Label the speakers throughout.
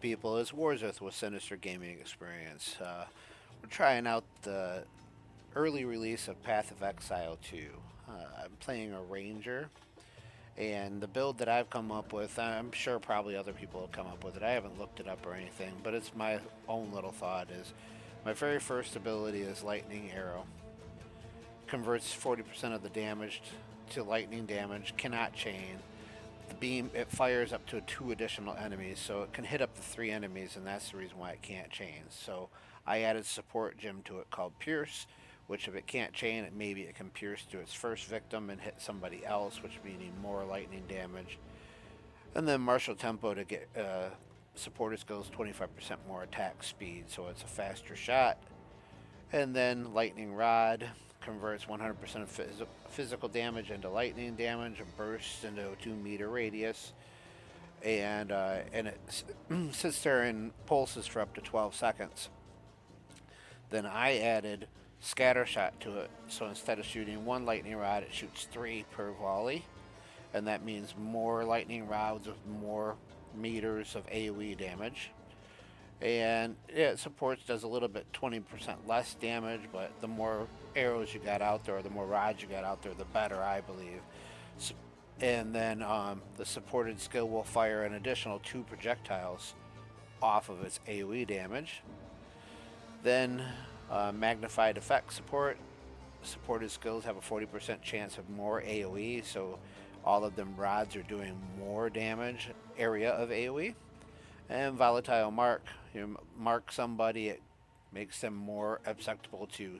Speaker 1: people? It's Warzith with Sinister Gaming Experience. We're trying out the early release of Path of Exile 2. I'm playing a ranger, and the build that I've come up with, I'm sure probably other people have come up with it. I haven't looked it up or anything, but it's my own little thought is my very first ability is Lightning Arrow. Converts 40% of the damage to lightning damage, cannot chain. The beam, it fires up to 2 additional enemies, so it can hit up to 3 enemies, and that's the reason why it can't chain. So I added support gem to it called Pierce, which if it can't chain, maybe it can pierce to its first victim and hit somebody else, which meaning more lightning damage. And then martial tempo to get supporter skills 25% more attack speed, so it's a faster shot. And then lightning rod converts 100% of physical damage into lightning damage and bursts into a 2 meter radius. And it sits there and pulses for up to 12 seconds. Then I added scatter shot to it, so instead of shooting 1 lightning rod, it shoots 3 per volley, and that means more lightning rods with more meters of AoE damage. And yeah, it supports does a little bit 20% less damage, but the more arrows you got out there, or the more rods you got out there, the better, I believe. And then the supported skill will fire an additional 2 projectiles off of its AoE damage. Then magnified effect support. Supported skills have a 40% chance of more AoE, so all of them rods are doing more damage area of AoE. And volatile mark. You mark somebody, it makes them more susceptible to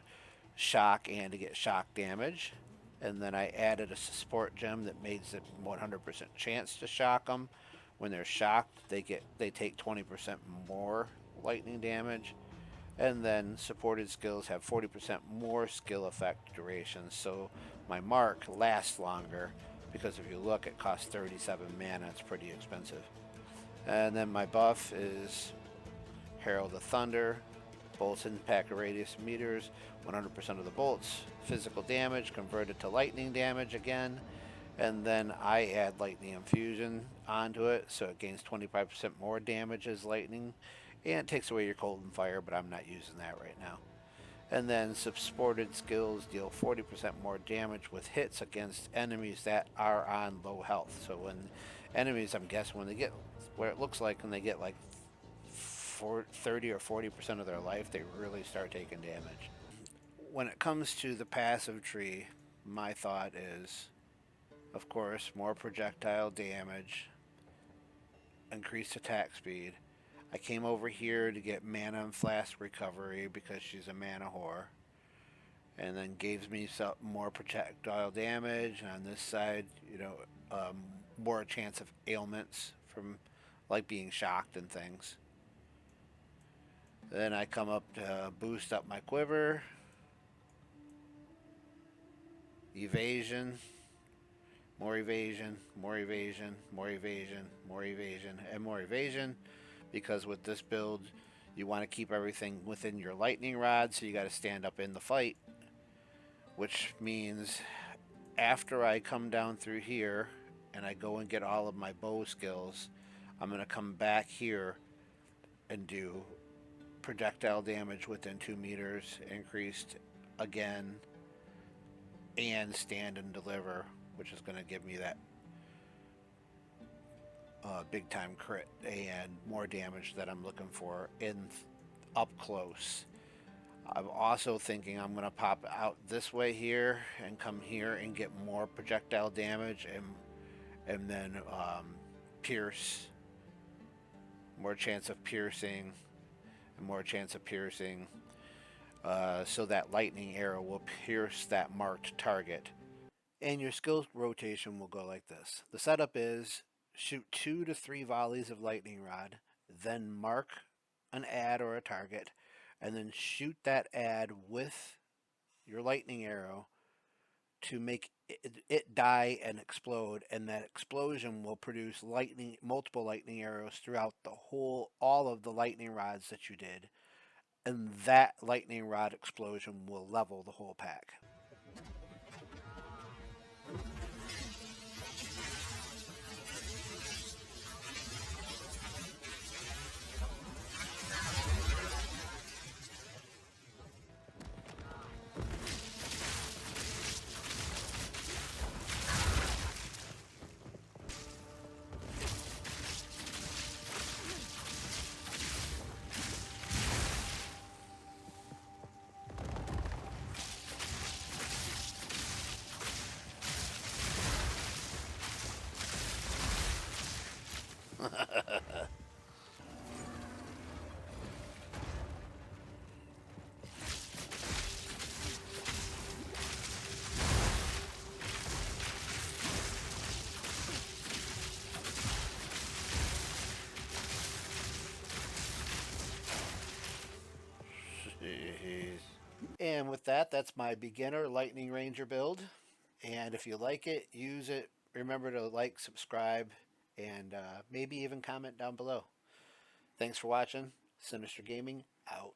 Speaker 1: shock and to get shock damage. And then I added a support gem that makes it 100% chance to shock them. When they're shocked, they take 20% more lightning damage. And then supported skills have 40% more skill effect duration, so my mark lasts longer because if you look, it costs 37 mana. It's pretty expensive. And then my buff is Herald of Thunder. Bolts impact a radius of meters. 100% of the bolts. Physical damage converted to lightning damage again. And then I add Lightning Infusion onto it, so it gains 25% more damage as lightning. And it takes away your cold and fire, but I'm not using that right now. And then supported skills deal 40% more damage with hits against enemies that are on low health. So when enemies, I'm guessing, when they get where it looks like when they get like 30 or 40% of their life, they really start taking damage. When it comes to the passive tree, my thought is, of course, more projectile damage, increased attack speed. I came over here to get mana and flask recovery because she's a mana whore. And then gives me some more projectile damage. And on this side, more chance of ailments from like being shocked and things. Then I come up to boost up my quiver. Evasion. More evasion, more evasion, more evasion, more evasion, and more evasion. Because with this build, you want to keep everything within your lightning rod, so you got to stand up in the fight. Which means after I come down through here and I go and get all of my bow skills, I'm going to come back here and do projectile damage within 2 meters increased again, and stand and deliver, which is going to give me that big time crit and more damage that I'm looking for in up close. I'm also thinking I'm going to pop out this way here and come here and get more projectile damage and then pierce, more chance of piercing, and more chance of piercing, so that lightning arrow will pierce that marked target. And your skill rotation will go like this. The setup is shoot 2 to 3 volleys of lightning rod, then mark an ad or a target, and then shoot that ad with your lightning arrow to make it die and explode, and that explosion will produce multiple lightning arrows throughout all of the lightning rods that you did, and that lightning rod explosion will level the whole pack. And with that, that's my beginner Lightning Ranger build. And if you like it, use it. Remember to like, subscribe, and maybe even comment down below. Thanks for watching. Sinister Gaming out.